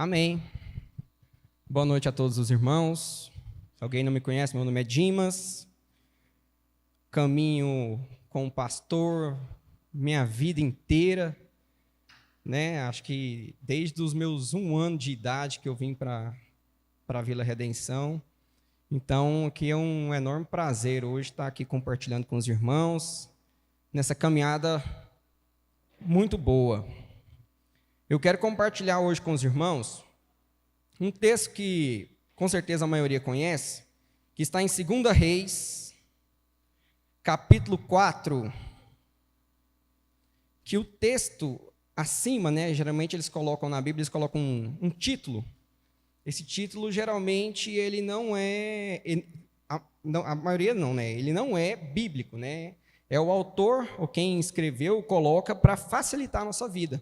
Amém. Boa noite a todos os irmãos. Se alguém não me conhece, meu nome é Dimas. Caminho com o pastor minha vida inteira, né? Acho que desde os meus 1 ano de idade que eu vim para a Vila Redenção. Então, aqui é um enorme prazer hoje estar aqui compartilhando com os irmãos nessa caminhada muito boa. Eu quero compartilhar hoje com os irmãos um texto que, com certeza, a maioria conhece, que está em 2 Reis, capítulo 4, que o texto acima, né, geralmente eles colocam na Bíblia, eles colocam um título. Esse título, geralmente, ele não é... a maioria não, né? Ele não é bíblico, né? É o autor, ou quem escreveu, coloca para facilitar a nossa vida,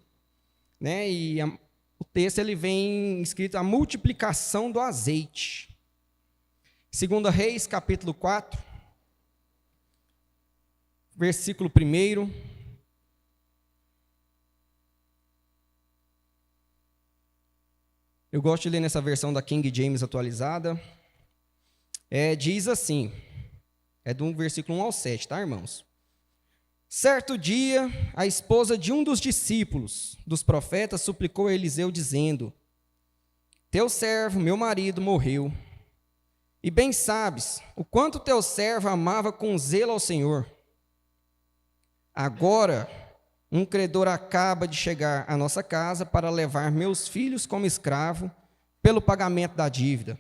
né? E o texto ele vem escrito a multiplicação do azeite. 2 Reis, capítulo 4, versículo 1. Eu gosto de ler nessa versão da King James atualizada. Diz assim, é do versículo 1 ao 7, tá, irmãos? Certo dia, a esposa de um dos discípulos dos profetas suplicou a Eliseu, dizendo: Teu servo, meu marido, morreu. E bem sabes o quanto teu servo amava com zelo ao Senhor. Agora, um credor acaba de chegar à nossa casa para levar meus filhos como escravo pelo pagamento da dívida.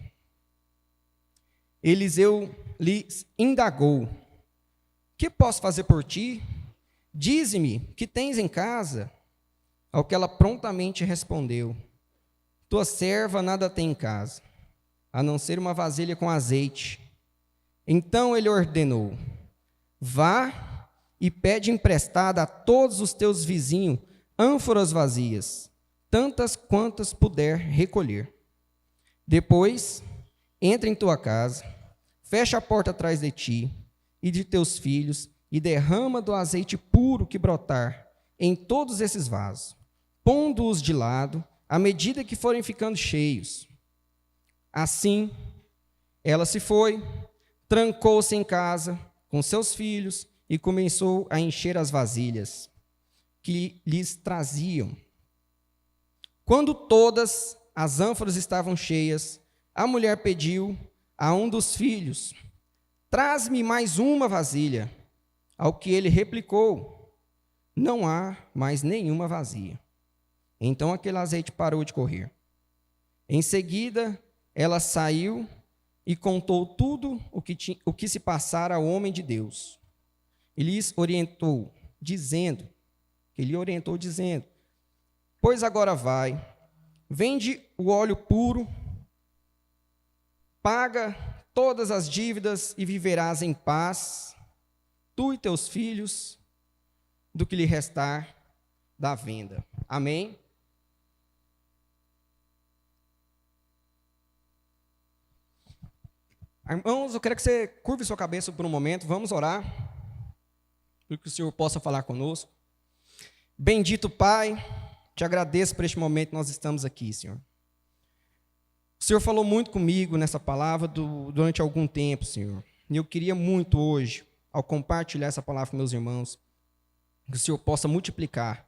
Eliseu lhe indagou: Que posso fazer por ti? Dize-me, que tens em casa? Ao que ela prontamente respondeu: Tua serva nada tem em casa, a não ser uma vasilha com azeite. Então ele ordenou: Vá e pede emprestada a todos os teus vizinhos ânforas vazias, tantas quantas puder recolher. Depois, entra em tua casa, fecha a porta atrás de ti e de teus filhos, e derrama do azeite puro que brotar em todos esses vasos, pondo-os de lado, à medida que forem ficando cheios. Assim, ela se foi, trancou-se em casa com seus filhos e começou a encher as vasilhas que lhes traziam. Quando todas as ânforas estavam cheias, a mulher pediu a um dos filhos: Traz-me mais uma vasilha. Ao que ele replicou: Não há mais nenhuma vazia. Então aquele azeite parou de correr. Em seguida, ela saiu e contou tudo o que se passara ao homem de Deus. E lhes orientou, dizendo: Pois agora vai, vende o óleo puro, paga todas as dívidas e viverás em paz, tu e teus filhos, do que lhe restar da venda. Amém? Irmãos, eu quero que você curve sua cabeça por um momento, vamos orar, para que o Senhor possa falar conosco. Bendito Pai, te agradeço por este momento que nós estamos aqui, Senhor. O Senhor falou muito comigo nessa palavra durante algum tempo, Senhor. E eu queria muito hoje, ao compartilhar essa palavra com meus irmãos, que o Senhor possa multiplicar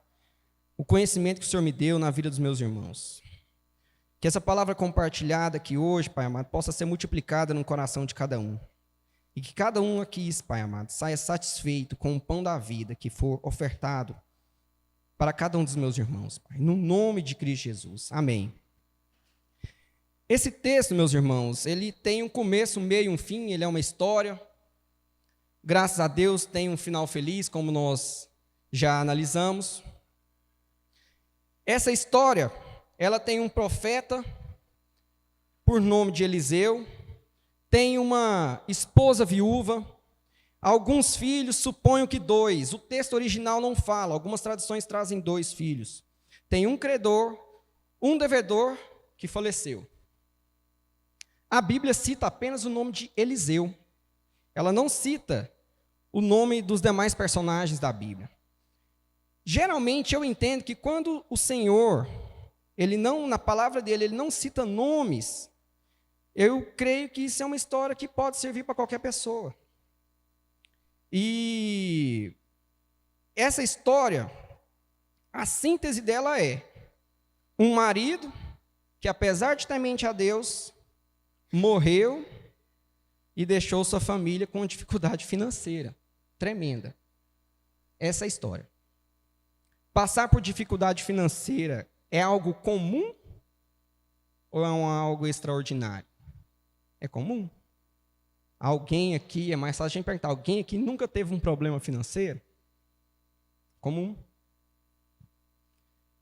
o conhecimento que o Senhor me deu na vida dos meus irmãos. Que essa palavra compartilhada aqui hoje, Pai amado, possa ser multiplicada no coração de cada um. E que cada um aqui, Pai amado, saia satisfeito com o pão da vida que for ofertado para cada um dos meus irmãos, Pai. No nome de Cristo Jesus. Amém. Esse texto, meus irmãos, ele tem um começo, um meio e um fim, ele é uma história. Graças a Deus tem um final feliz, como nós já analisamos. Essa história, ela tem um profeta por nome de Eliseu, tem uma esposa viúva, alguns filhos, suponho que 2. O texto original não fala, algumas traduções trazem 2 filhos. Tem um credor, um devedor que faleceu. A Bíblia cita apenas o nome de Eliseu. Ela não cita o nome dos demais personagens da Bíblia. Geralmente eu entendo que quando o Senhor ele não, na palavra dele, ele não cita nomes, eu creio que isso é uma história que pode servir para qualquer pessoa. E essa história, a síntese dela é um marido que, apesar de temente a Deus, morreu e deixou sua família com uma dificuldade financeira tremenda. Essa é a história. Passar por dificuldade financeira é algo comum ou é algo extraordinário? É comum. Alguém aqui, é mais fácil a gente perguntar, alguém aqui nunca teve um problema financeiro? Comum.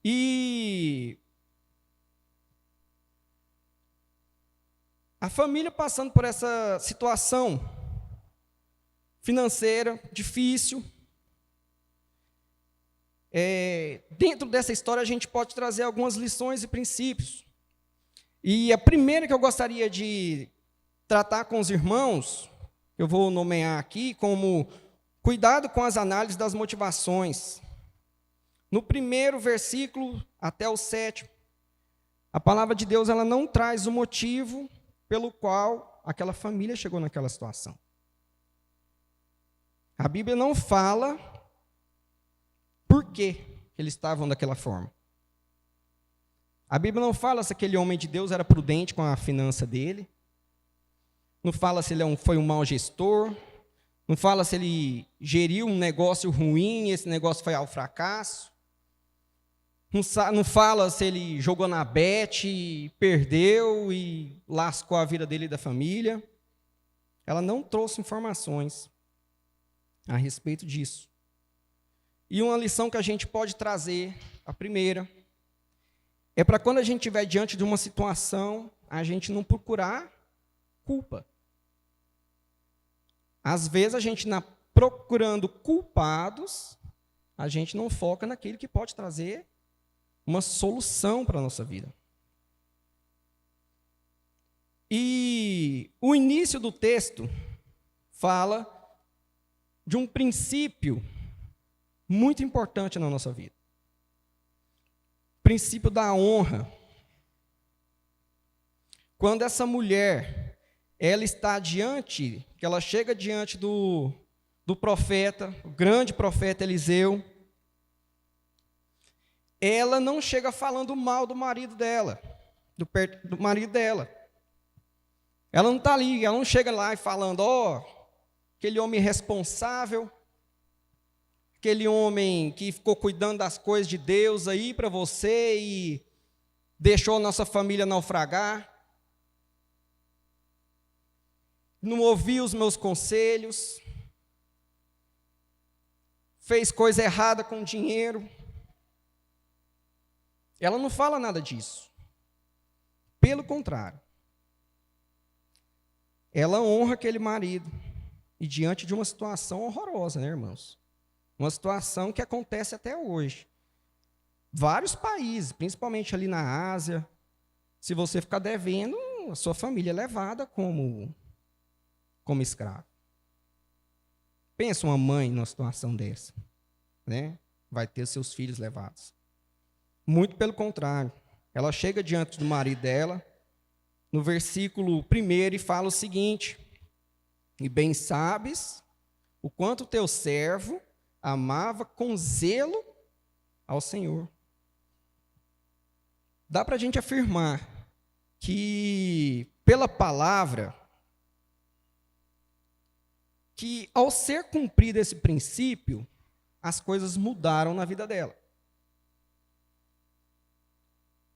E a família passando por essa situação financeira difícil, dentro dessa história a gente pode trazer algumas lições e princípios. E a primeira que eu gostaria de tratar com os irmãos, eu vou nomear aqui como cuidado com as análises das motivações. No primeiro versículo até o 7, a palavra de Deus ela não traz o motivo pelo qual aquela família chegou naquela situação. A Bíblia não fala por que eles estavam daquela forma. A Bíblia não fala se aquele homem de Deus era prudente com a finança dele. Não fala se ele foi um mau gestor. Não fala se ele geriu um negócio ruim e esse negócio foi ao fracasso. Não fala se ele jogou na bet, perdeu e lascou a vida dele e da família. Ela não trouxe informações a respeito disso. E uma lição que a gente pode trazer, a primeira, é para quando a gente estiver diante de uma situação, a gente não procurar culpa. Às vezes, a gente, procurando culpados, a gente não foca naquilo que pode trazer uma solução para a nossa vida. E o início do texto fala de um princípio muito importante na nossa vida. O princípio da honra. Quando essa mulher, ela está diante, que ela chega diante do profeta, o grande profeta Eliseu, ela não chega falando mal do marido dela, do marido dela. Ela não está ali, ela não chega lá e falando, aquele homem irresponsável, aquele homem que ficou cuidando das coisas de Deus aí para você e deixou a nossa família naufragar. Não ouviu os meus conselhos, fez coisa errada com o dinheiro. Ela não fala nada disso. Pelo contrário. Ela honra aquele marido. E diante de uma situação horrorosa, né, irmãos? Uma situação que acontece até hoje. Vários países, principalmente ali na Ásia, se você ficar devendo, a sua família é levada como escravo. Pensa uma mãe numa situação dessa, né? Vai ter seus filhos levados. Muito pelo contrário. Ela chega diante do marido dela, no versículo 1, e fala o seguinte: e bem sabes o quanto teu servo amava com zelo ao Senhor. Dá para a gente afirmar que, pela palavra, que ao ser cumprido esse princípio, as coisas mudaram na vida dela.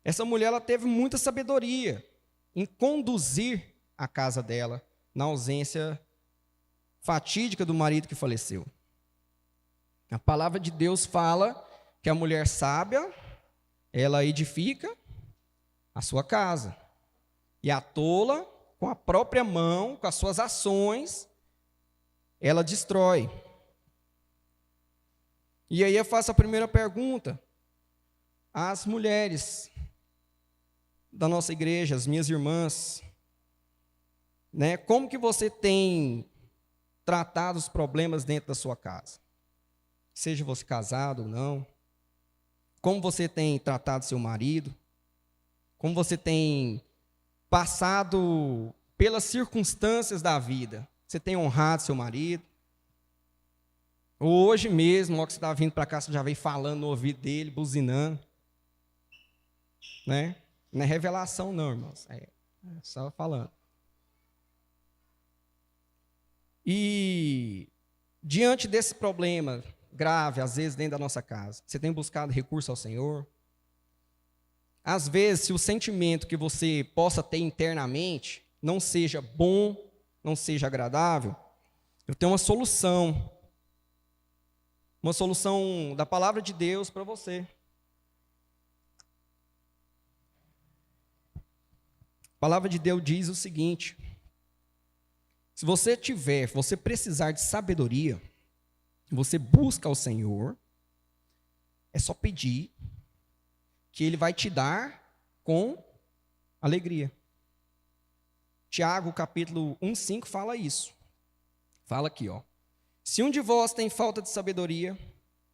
Essa mulher ela teve muita sabedoria em conduzir a casa dela na ausência fatídica do marido que faleceu. A palavra de Deus fala que a mulher sábia, ela edifica a sua casa. E a tola, com a própria mão, com as suas ações, ela destrói. E aí eu faço a primeira pergunta às mulheres da nossa igreja, as minhas irmãs, né? Como que você tem tratado os problemas dentro da sua casa? Seja você casado ou não. Como você tem tratado seu marido? como você tem passado pelas circunstâncias da vida. Você tem honrado seu marido. Hoje mesmo, logo que você estava vindo para cá, você já veio falando no ouvido dele, buzinando. Né? Não é revelação não, irmãos. É só falando. E diante desse problema grave, às vezes dentro da nossa casa, você tem buscado recurso ao Senhor? Às vezes, se o sentimento que você possa ter internamente não seja bom, não seja agradável, eu tenho uma solução da palavra de Deus para você. A palavra de Deus diz o seguinte: se você precisar de sabedoria, você busca ao Senhor, é só pedir, que Ele vai te dar com alegria. Tiago, capítulo 1:5, fala isso. Fala aqui, ó. Se um de vós tem falta de sabedoria,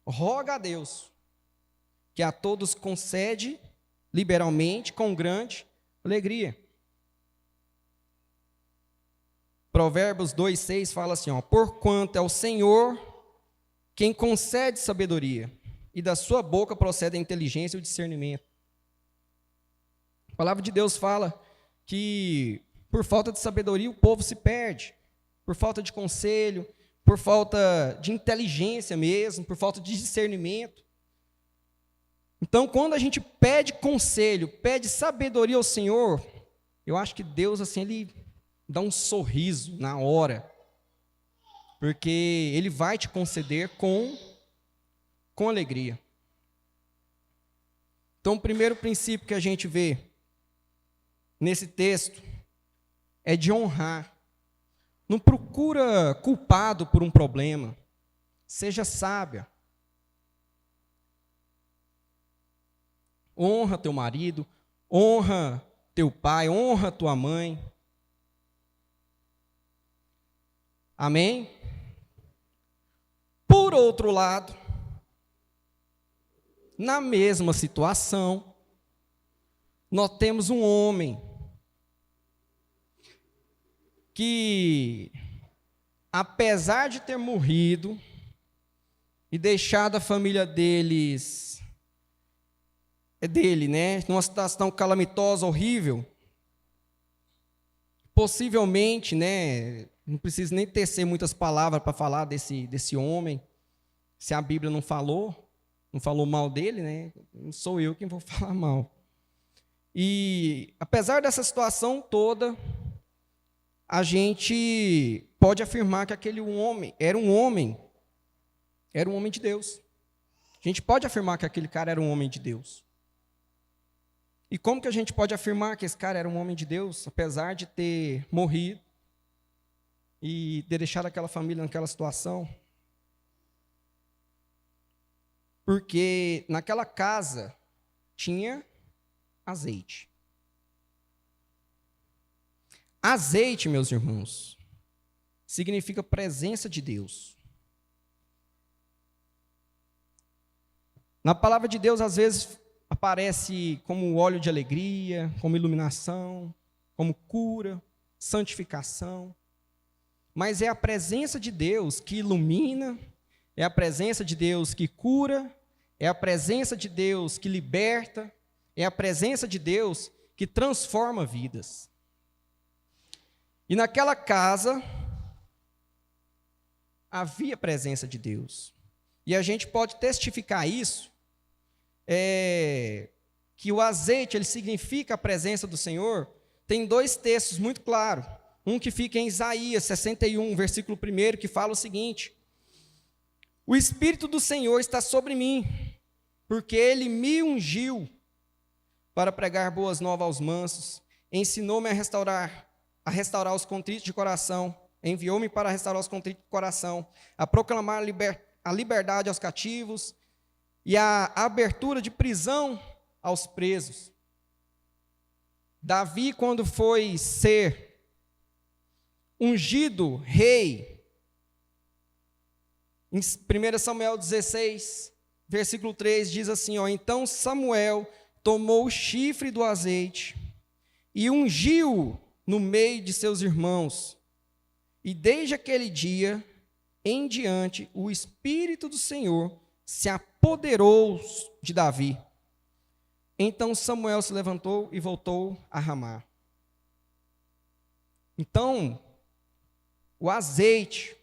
roga a Deus, que a todos concede liberalmente, com grande alegria. Provérbios 2:6 fala assim, ó: porquanto é o Senhor quem concede sabedoria, e da sua boca procede a inteligência e o discernimento. A palavra de Deus fala que por falta de sabedoria o povo se perde, por falta de conselho, por falta de inteligência mesmo, por falta de discernimento. Então, quando a gente pede conselho, pede sabedoria ao Senhor, eu acho que Deus, assim, Ele dá um sorriso na hora, porque Ele vai te conceder com alegria. Então, o primeiro princípio que a gente vê nesse texto é de honrar. Não procura culpado por um problema. Seja sábia. Honra teu marido, honra teu pai, honra tua mãe. Amém? Por outro lado, na mesma situação, nós temos um homem que, apesar de ter morrido e deixado a família dele, né, numa situação calamitosa, horrível, possivelmente, né, não preciso nem tecer muitas palavras para falar desse homem, se a Bíblia não falou mal dele, né, não sou eu quem vou falar mal. E, apesar dessa situação toda, a gente pode afirmar que aquele homem era um homem de Deus. A gente pode afirmar que aquele cara era um homem de Deus. E como que a gente pode afirmar que esse cara era um homem de Deus, apesar de ter morrido e ter deixado aquela família naquela situação? Porque naquela casa tinha azeite. Azeite, meus irmãos, significa presença de Deus. Na palavra de Deus, às vezes, aparece como óleo de alegria, como iluminação, como cura, santificação. Mas é a presença de Deus que ilumina, é a presença de Deus que cura, é a presença de Deus que liberta, é a presença de Deus que transforma vidas. E naquela casa havia a presença de Deus. E a gente pode testificar isso, que o azeite, ele significa a presença do Senhor. Tem dois textos muito claros. Um que fica em Isaías 61, versículo 1, que fala o seguinte: o Espírito do Senhor está sobre mim, porque Ele me ungiu para pregar boas novas aos mansos, ensinou-me a restaurar os contritos de coração, enviou-me para restaurar os contritos de coração, a proclamar a liberdade aos cativos e a abertura de prisão aos presos. Davi, quando foi ser ungido rei, em 1 Samuel 16, versículo 3, diz assim, ó: então Samuel tomou o chifre do azeite e ungiu no meio de seus irmãos. E desde aquele dia em diante, o Espírito do Senhor se apoderou de Davi. Então Samuel se levantou e voltou a Ramá. Então, o azeite,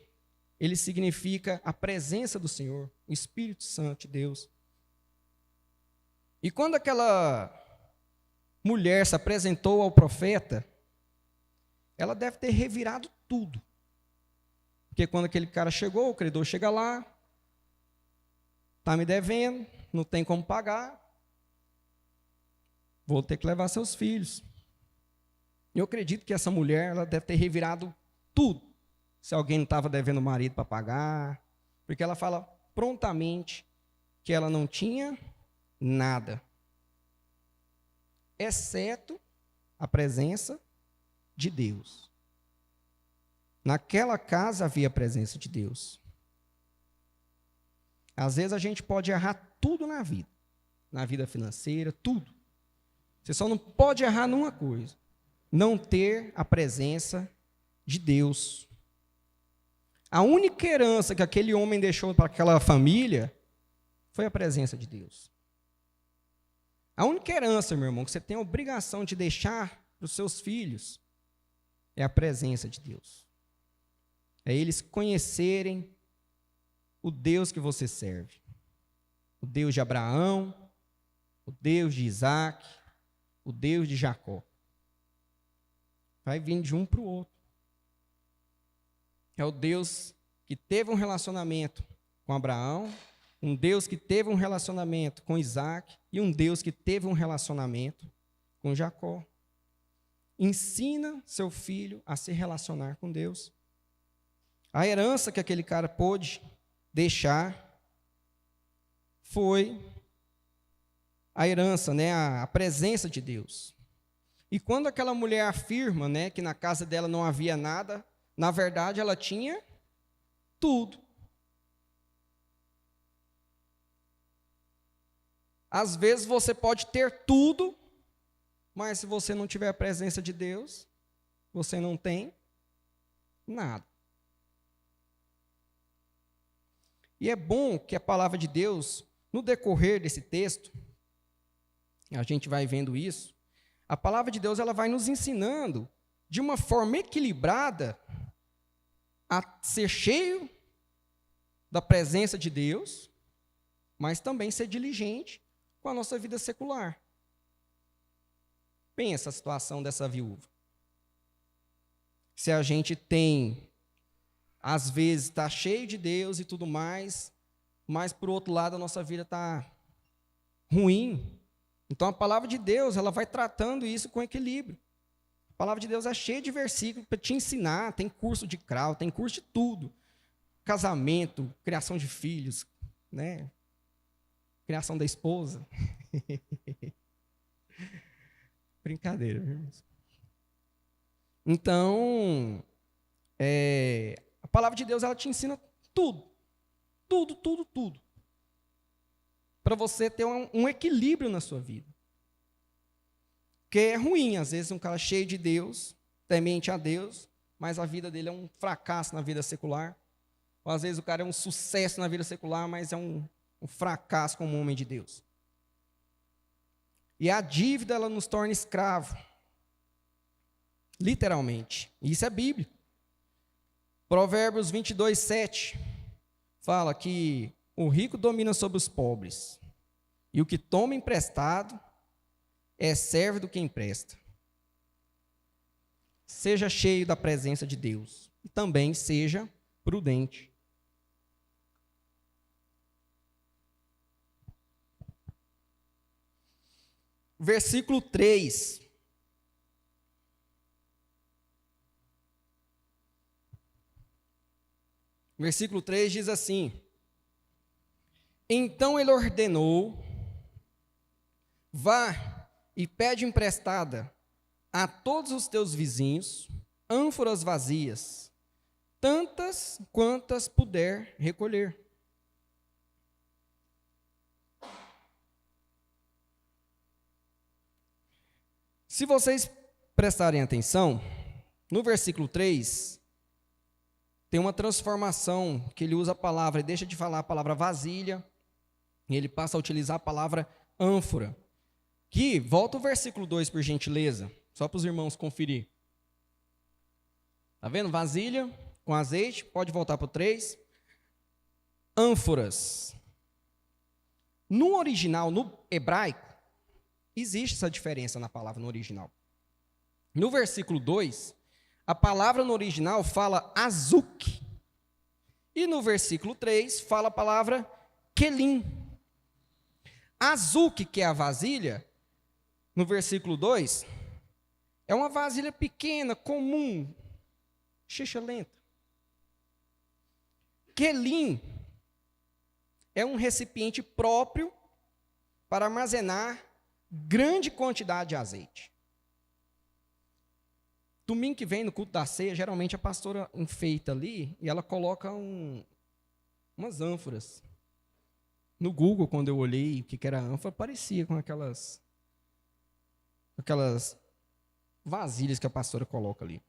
ele significa a presença do Senhor, o Espírito Santo de Deus. E quando aquela mulher se apresentou ao profeta, ela deve ter revirado tudo. Porque quando aquele cara chegou, o credor chega lá, está me devendo, não tem como pagar, vou ter que levar seus filhos. Eu acredito que essa mulher, ela deve ter revirado tudo. Se alguém não estava devendo o marido para pagar, porque ela fala prontamente que ela não tinha nada, exceto a presença de Deus. Naquela casa havia a presença de Deus. Às vezes a gente pode errar tudo na vida financeira, tudo. Você só não pode errar numa coisa: não ter a presença de Deus. A única herança que aquele homem deixou para aquela família foi a presença de Deus. A única herança, meu irmão, que você tem a obrigação de deixar para os seus filhos é a presença de Deus. É eles conhecerem o Deus que você serve. O Deus de Abraão, o Deus de Isaac, o Deus de Jacó. Vai vindo de um para o outro. É o Deus que teve um relacionamento com Abraão, um Deus que teve um relacionamento com Isaac e um Deus que teve um relacionamento com Jacó. Ensina seu filho a se relacionar com Deus. A herança que aquele cara pôde deixar foi a herança, né, a presença de Deus. E quando aquela mulher afirma, né, que na casa dela não havia nada, na verdade ela tinha tudo. Às vezes você pode ter tudo, mas se você não tiver a presença de Deus, você não tem nada. E é bom que a palavra de Deus, no decorrer desse texto, a gente vai vendo isso, a palavra de Deus ela vai nos ensinando de uma forma equilibrada a ser cheio da presença de Deus, mas também ser diligente com a nossa vida secular. Pensa a situação dessa viúva. Se a gente tem, às vezes, está cheio de Deus e tudo mais, mas, por outro lado, a nossa vida está ruim. Então, a palavra de Deus, ela vai tratando isso com equilíbrio. A palavra de Deus é cheia de versículos para te ensinar, tem curso de crau, tem curso de tudo. Casamento, criação de filhos, né? Criação da esposa. Brincadeira, irmãos. Então, a palavra de Deus, ela te ensina tudo. Tudo, tudo, tudo. Para você ter um equilíbrio na sua vida. Porque é ruim, às vezes, um cara cheio de Deus, temente a Deus, mas a vida dele é um fracasso na vida secular. Ou às vezes o cara é um sucesso na vida secular, mas é um fracasso como homem de Deus. E a dívida, ela nos torna escravo. Literalmente. Isso é bíblico. Provérbios 22, 7 fala que o rico domina sobre os pobres, e o que toma emprestado é servo do que empresta. Seja cheio da presença de Deus e também seja prudente. Versículo 3. Versículo 3 diz assim: então ele ordenou: vá e pede emprestada a todos os teus vizinhos ânforas vazias, tantas quantas puder recolher. Se vocês prestarem atenção, no versículo 3, tem uma transformação que ele usa a palavra, ele deixa de falar a palavra vasilha, e ele passa a utilizar a palavra ânfora. Que, volta o versículo 2, por gentileza, só para os irmãos conferir. Está vendo? Vasilha com azeite, pode voltar para o 3. Ânforas. No original, no hebraico, existe essa diferença na palavra no original. No versículo 2, a palavra no original fala azuk. E no versículo 3, fala a palavra kelim. Azuk, que é a vasilha, no versículo 2, é uma vasilha pequena, comum, xixelenta. Kelim é um recipiente próprio para armazenar grande quantidade de azeite. Domingo que vem, no culto da ceia, geralmente a pastora enfeita ali e ela coloca umas ânforas. No Google, quando eu olhei o que era ânfora, parecia com aquelas vasilhas que a pastora coloca ali.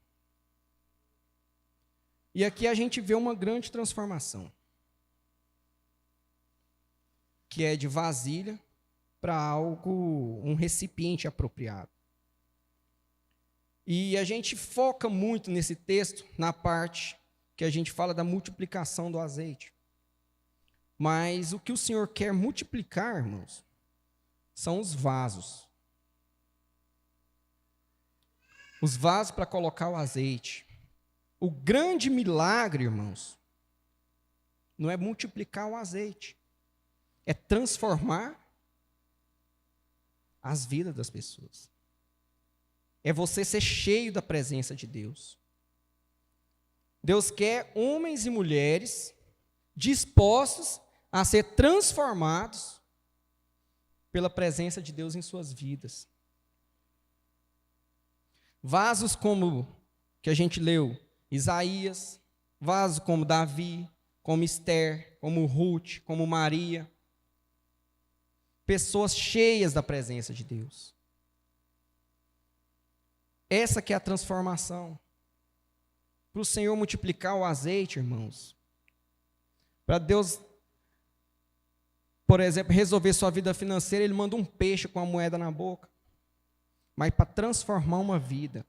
E aqui a gente vê uma grande transformação, que é de vasilha para algo, um recipiente apropriado. E a gente foca muito nesse texto, na parte que a gente fala da multiplicação do azeite. Mas o que o Senhor quer multiplicar, irmãos, são os vasos. Os vasos para colocar o azeite. O grande milagre, irmãos, não é multiplicar o azeite, é transformar as vidas das pessoas. É você ser cheio da presença de Deus. Deus quer homens e mulheres dispostos a ser transformados pela presença de Deus em suas vidas. Vasos como que a gente leu, Isaías, vasos como Davi, como Esther, como Ruth, como Maria. Pessoas cheias da presença de Deus. Essa que é a transformação. Para o Senhor multiplicar o azeite, irmãos. Para Deus, por exemplo, resolver sua vida financeira, Ele manda um peixe com a moeda na boca. Mas para transformar uma vida,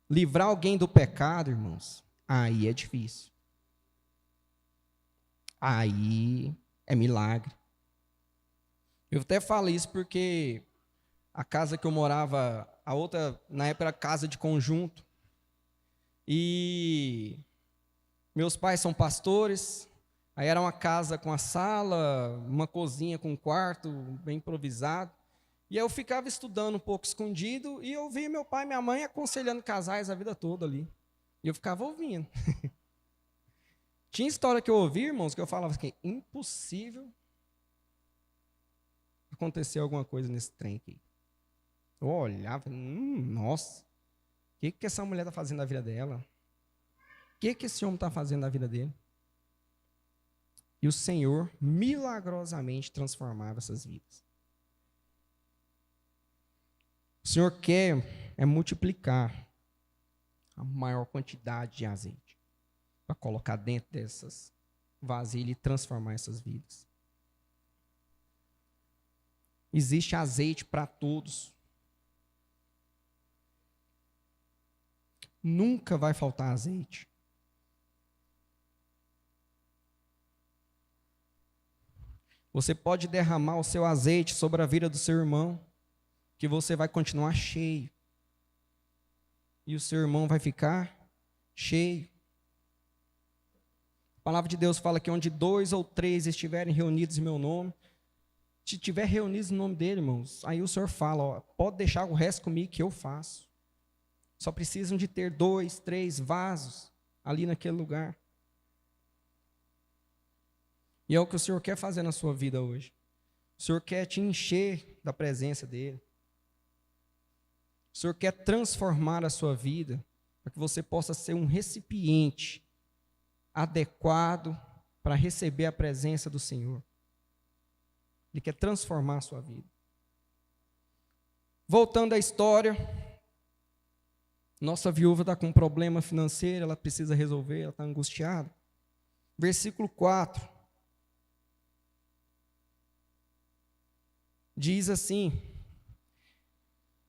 livrar alguém do pecado, irmãos, aí é difícil. Aí é milagre. Eu até falo isso porque a casa que eu morava, a outra, na época, era casa de conjunto. E meus pais são pastores. Aí era uma casa com a sala, uma cozinha com um quarto, bem improvisado. E eu ficava estudando um pouco escondido e eu via meu pai e minha mãe aconselhando casais a vida toda ali. E eu ficava ouvindo. Tinha história que eu ouvia, irmãos, que eu falava assim, impossível acontecer alguma coisa nesse trem aqui. Eu olhava, nossa, o que essa mulher está fazendo na vida dela? O que esse homem está fazendo na vida dele? E o Senhor milagrosamente transformava essas vidas. O Senhor quer multiplicar a maior quantidade de azeite para colocar dentro dessas vasilhas e transformar essas vidas. Existe azeite para todos. Nunca vai faltar azeite. Você pode derramar o seu azeite sobre a vida do seu irmão, que você vai continuar cheio. E o seu irmão vai ficar cheio. A palavra de Deus fala que onde 2 ou 3 estiverem reunidos em meu nome, se estiver reunidos no nome dele, irmãos, aí o Senhor fala, ó, pode deixar o resto comigo que eu faço. Só precisam de ter 2, 3 vasos ali naquele lugar. E é o que o Senhor quer fazer na sua vida hoje. O Senhor quer te encher da presença dEle. O Senhor quer transformar a sua vida para que você possa ser um recipiente adequado para receber a presença do Senhor. Ele quer transformar a sua vida. Voltando à história, Nossa viúva está com um problema financeiro, ela precisa resolver, ela está angustiada. Versículo 4. Diz assim: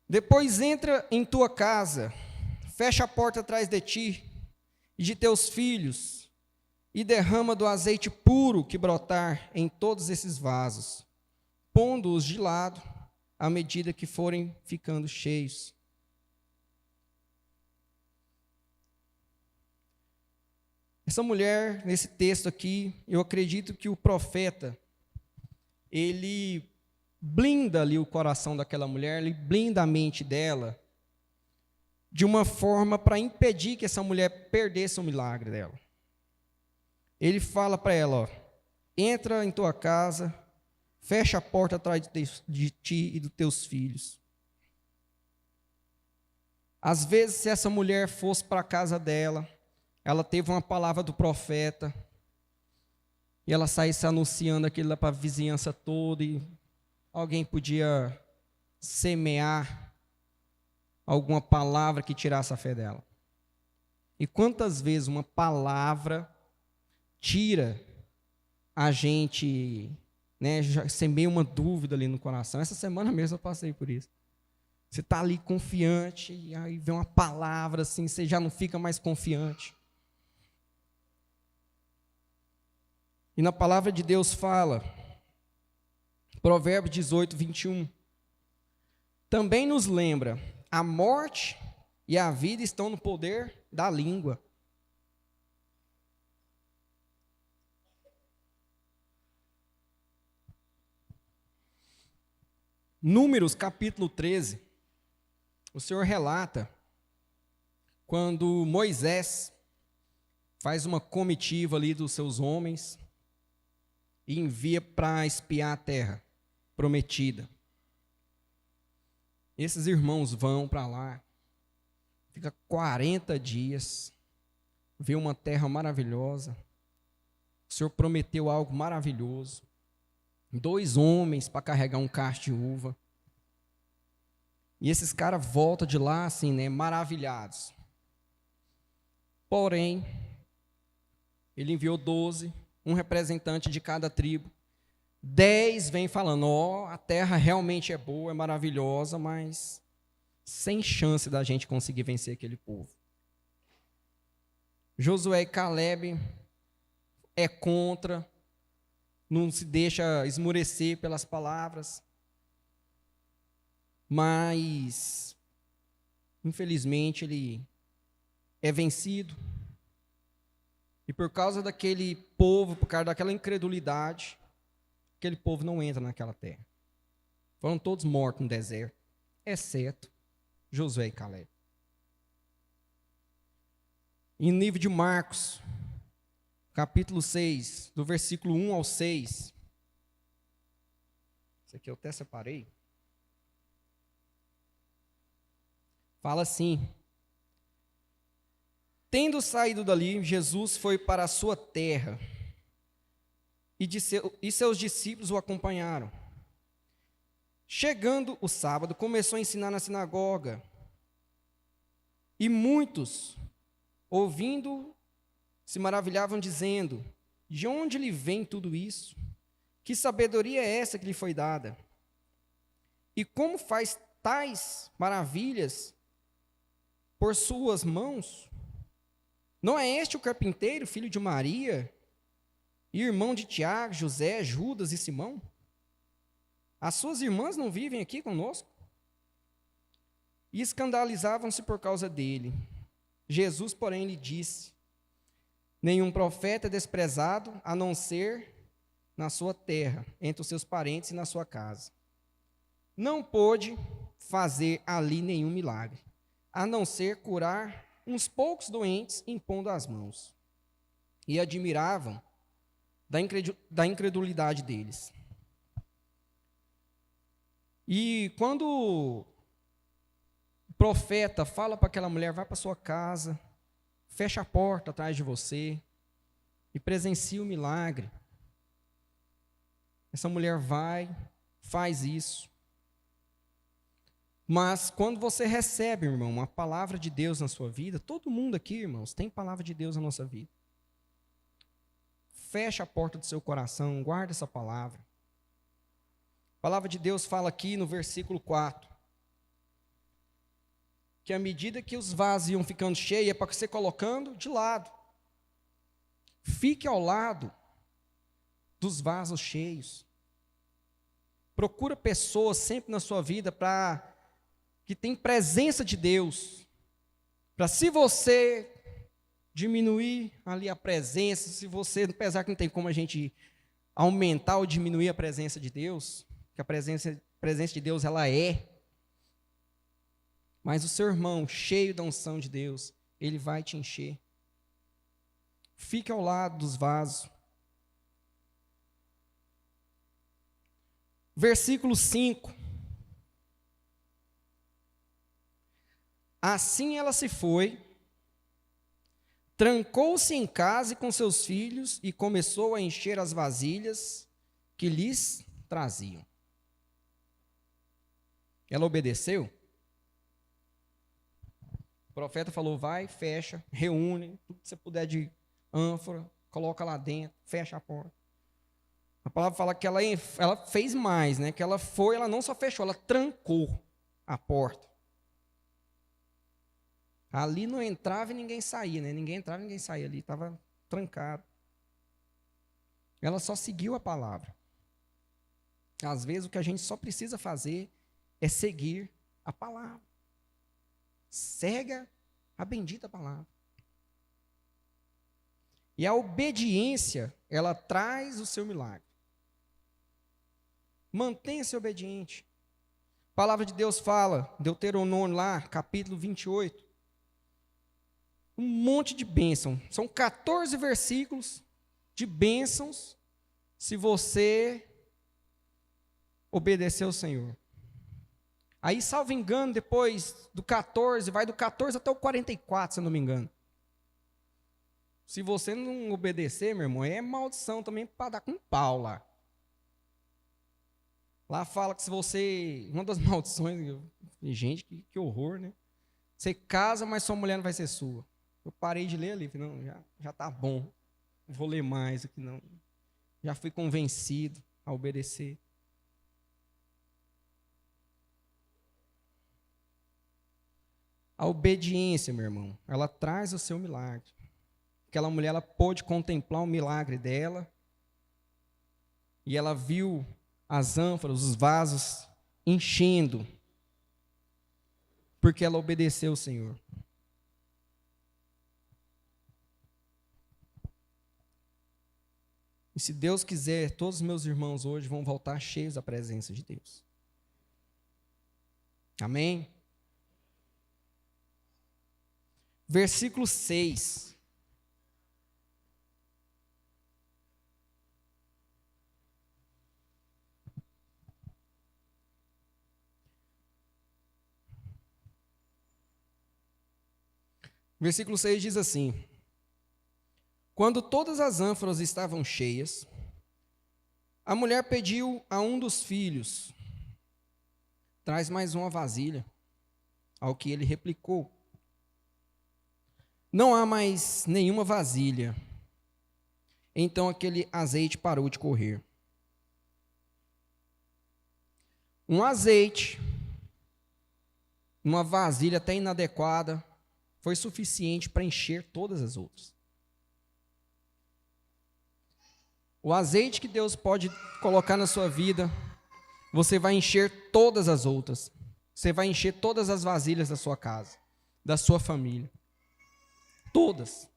depois entra em tua casa, fecha a porta atrás de ti e de teus filhos, e derrama do azeite puro que brotar em todos esses vasos, pondo-os de lado à medida que forem ficando cheios. Essa mulher, nesse texto aqui, eu acredito que o profeta, ele blinda ali o coração daquela mulher, ele blinda a mente dela, de uma forma para impedir que essa mulher perdesse o milagre dela. Ele fala para ela, ó, entra em tua casa, fecha a porta atrás de ti e dos teus filhos. Às vezes, se essa mulher fosse para a casa dela, ela teve uma palavra do profeta, e ela saísse anunciando aquilo lá para a vizinhança toda, e alguém podia semear alguma palavra que tirasse a fé dela. E quantas vezes uma palavra tira a gente, né, já semeia uma dúvida ali no coração. Essa semana mesmo eu passei por isso. Você está ali confiante, e aí vem uma palavra assim, você já não fica mais confiante. E na palavra de Deus fala, Provérbios 18, 21, também nos lembra, a morte e a vida estão no poder da língua. Números, capítulo 13, o Senhor relata quando Moisés faz uma comitiva ali dos seus homens e envia para espiar a terra prometida. Esses irmãos vão para lá, fica 40 dias, vê uma terra maravilhosa, o Senhor prometeu algo maravilhoso, 2 homens para carregar um cacho de uva, e esses caras voltam de lá assim, né, maravilhados. Porém, ele enviou 12, um representante de cada tribo. 10 vem falando, ó, a terra realmente é boa, é maravilhosa, mas sem chance da gente conseguir vencer aquele povo. Josué e Caleb é contra, não se deixa esmorecer pelas palavras, mas, infelizmente, ele é vencido. E por causa daquele povo, por causa daquela incredulidade, aquele povo não entra naquela terra. Foram todos mortos no deserto, exceto Josué e Caleb. Em livro de Marcos, capítulo 6, do versículo 1 ao 6. Isso aqui eu até separei. Fala assim: tendo saído dali, Jesus foi para a sua terra, e seus discípulos o acompanharam. Chegando o sábado, começou a ensinar na sinagoga, e muitos, ouvindo, se maravilhavam, dizendo: de onde lhe vem tudo isso? Que sabedoria é essa que lhe foi dada? E como faz tais maravilhas por suas mãos? Não é este o carpinteiro, filho de Maria, irmão de Tiago, José, Judas e Simão? As suas irmãs não vivem aqui conosco? E escandalizavam-se por causa dele. Jesus, porém, lhe disse: nenhum profeta é desprezado, a não ser na sua terra, entre os seus parentes e na sua casa. Não pôde fazer ali nenhum milagre, a não ser curar uns poucos doentes impondo as mãos. E admiravam da incredulidade deles. E quando o profeta fala para aquela mulher: vai para sua casa, fecha a porta atrás de você e presencia o milagre, essa mulher vai, faz isso. Mas quando você recebe, irmão, uma palavra de Deus na sua vida, todo mundo aqui, irmãos, tem palavra de Deus na nossa vida. Fecha a porta do seu coração, guarda essa palavra. A palavra de Deus fala aqui no versículo 4, que à medida que os vasos iam ficando cheios, é para você colocando de lado. Fique ao lado dos vasos cheios. Procura pessoas sempre na sua vida que tem presença de Deus. Para se você diminuir ali a presença, se você, apesar que não tem como a gente aumentar ou diminuir a presença de Deus, que a presença de Deus ela é, mas o seu irmão cheio da unção de Deus, ele vai te encher. Fique ao lado dos vasos. Versículo 5. Assim ela se foi, trancou-se em casa com seus filhos e começou a encher as vasilhas que lhes traziam. Ela obedeceu? O profeta falou, vai, fecha, reúne, tudo que você puder de ânfora, coloca lá dentro, fecha a porta. A palavra fala que ela fez mais, né? Que ela foi, ela não só fechou, ela trancou a porta. Ali não entrava e ninguém saía, né? Ninguém entrava e ninguém saía ali, estava trancado. Ela só seguiu a palavra. Às vezes o que a gente só precisa fazer é seguir a palavra. Segue a bendita palavra. E a obediência, ela traz o seu milagre. Mantenha-se obediente. A palavra de Deus fala, Deuteronômio lá, capítulo 28, um monte de bênção. São 14 versículos de bênçãos se você obedecer ao Senhor. Aí, salvo engano, depois do 14, vai do 14 até o 44, se eu não me engano. Se você não obedecer, meu irmão, é maldição também para dar com pau lá. Lá fala que se você... Uma das maldições... Gente, que horror, né? Você casa, mas sua mulher não vai ser sua. Eu parei de ler ali. Falei, não, já está bom. Não vou ler mais aqui, não. Já fui convencido a obedecer. A obediência, meu irmão, ela traz o seu milagre. Aquela mulher, ela pôde contemplar o milagre dela. E ela viu as ânforas, os vasos enchendo. Porque ela obedeceu ao Senhor. E se Deus quiser, todos os meus irmãos hoje vão voltar cheios da presença de Deus. Amém? Versículo 6. Versículo 6 diz assim: quando todas as ânforas estavam cheias, a mulher pediu a um dos filhos, traz mais uma vasilha. Ao que ele replicou, não há mais nenhuma vasilha. Então aquele azeite parou de correr. Um azeite, numa vasilha até inadequada, foi suficiente para encher todas as outras. O azeite que Deus pode colocar na sua vida, você vai encher todas as outras. Você vai encher todas as vasilhas da sua casa, da sua família. Todas.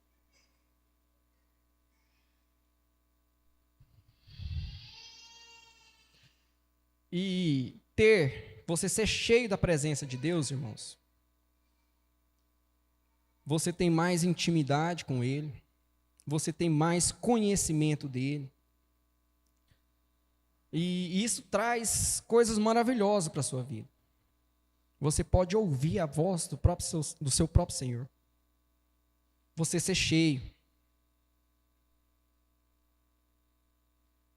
E você ser cheio da presença de Deus, irmãos, você tem mais intimidade com Ele, você tem mais conhecimento dEle. E isso traz coisas maravilhosas para a sua vida. Você pode ouvir a voz do seu próprio Senhor. Você ser cheio.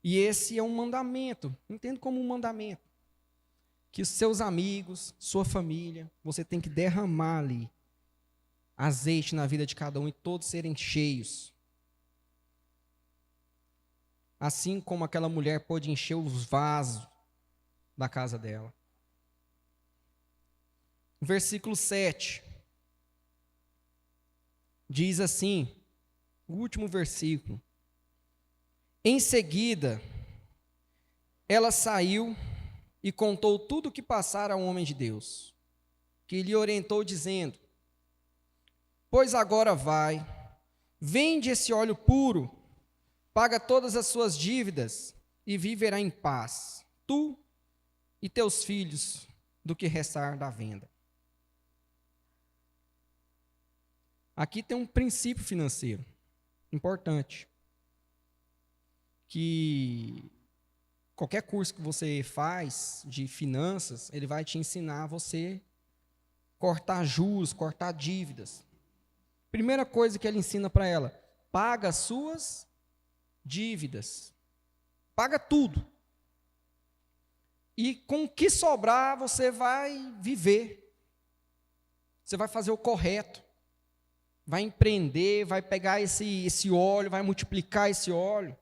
E esse é um mandamento. Entendo como um mandamento. que os seus amigos, sua família, você tem que derramar ali azeite na vida de cada um e todos serem cheios. Assim como aquela mulher pôde encher os vasos da casa dela. Versículo 7. Diz assim, o último versículo. Em seguida, ela saiu e contou tudo o que passara ao homem de Deus, que lhe orientou dizendo: pois agora vai, vende esse óleo puro, paga todas as suas dívidas e viverá em paz, tu e teus filhos, do que restar da venda. Aqui tem um princípio financeiro importante, que qualquer curso que você faz de finanças, ele vai te ensinar a você cortar juros, cortar dívidas. Primeira coisa que ele ensina para ela: paga as suas dívidas. Paga tudo. E com o que sobrar, você vai viver. Você vai fazer o correto. Vai empreender, vai pegar esse óleo, vai multiplicar esse óleo.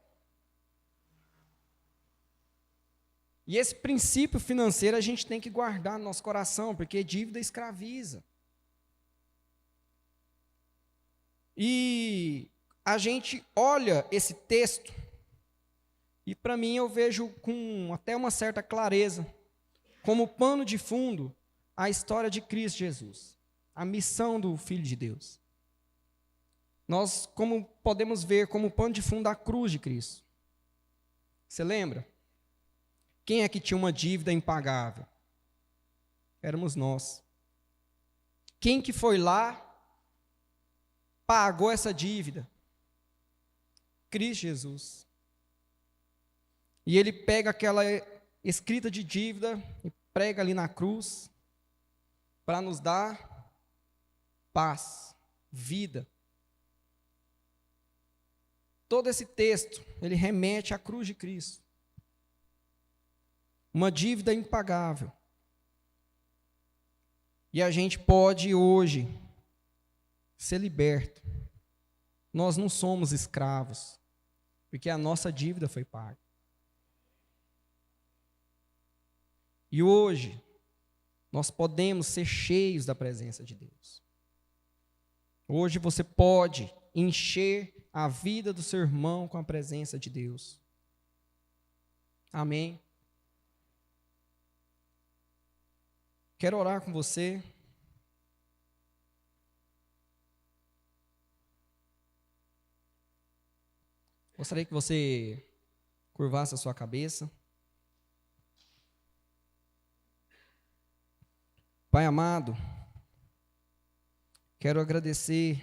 E esse princípio financeiro a gente tem que guardar no nosso coração, porque dívida escraviza. E a gente olha esse texto, e para mim eu vejo com até uma certa clareza, como pano de fundo, a história de Cristo Jesus, a missão do Filho de Deus. Nós como podemos ver como pano de fundo a cruz de Cristo. Você lembra? Quem é que tinha uma dívida impagável? Éramos nós. Quem que foi lá, pagou essa dívida? Cristo Jesus. E ele pega aquela escrita de dívida e prega ali na cruz para nos dar paz, vida. Todo esse texto, ele remete à cruz de Cristo. Uma dívida impagável. E a gente pode hoje ser liberto. Nós não somos escravos, porque a nossa dívida foi paga. E hoje, nós podemos ser cheios da presença de Deus. Hoje você pode encher a vida do seu irmão com a presença de Deus. Amém? Quero orar com você. Gostaria que você curvasse a sua cabeça. Pai amado, quero agradecer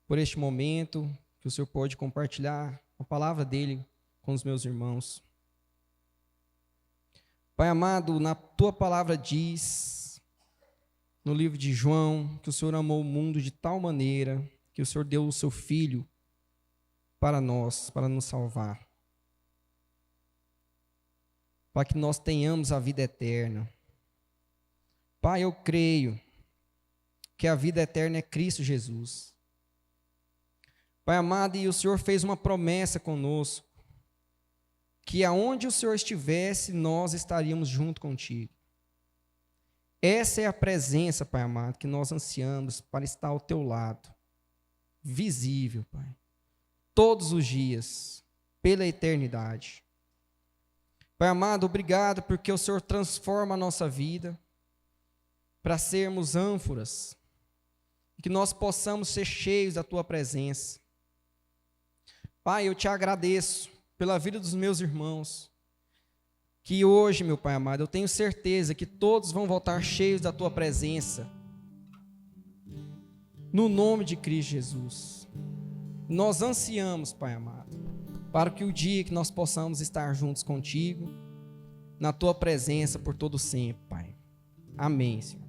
por este momento que o Senhor pode compartilhar a palavra dele com os meus irmãos. Pai amado, na tua palavra diz, no livro de João, que o Senhor amou o mundo de tal maneira que o Senhor deu o seu Filho para nós, para nos salvar. Para que nós tenhamos a vida eterna. Pai, eu creio que a vida eterna é Cristo Jesus. Pai amado, e o Senhor fez uma promessa conosco, que aonde o Senhor estivesse, nós estaríamos junto contigo. Essa é a presença, Pai amado, que nós ansiamos para estar ao teu lado, visível, Pai, todos os dias, pela eternidade. Pai amado, obrigado porque o Senhor transforma a nossa vida para sermos ânforas, e que nós possamos ser cheios da tua presença. Pai, eu te agradeço pela vida dos meus irmãos, que hoje, meu Pai amado, eu tenho certeza que todos vão voltar cheios da tua presença, no nome de Cristo Jesus. Nós ansiamos, Pai amado, para que o dia que nós possamos estar juntos contigo, na tua presença por todo sempre, Pai. Amém, Senhor.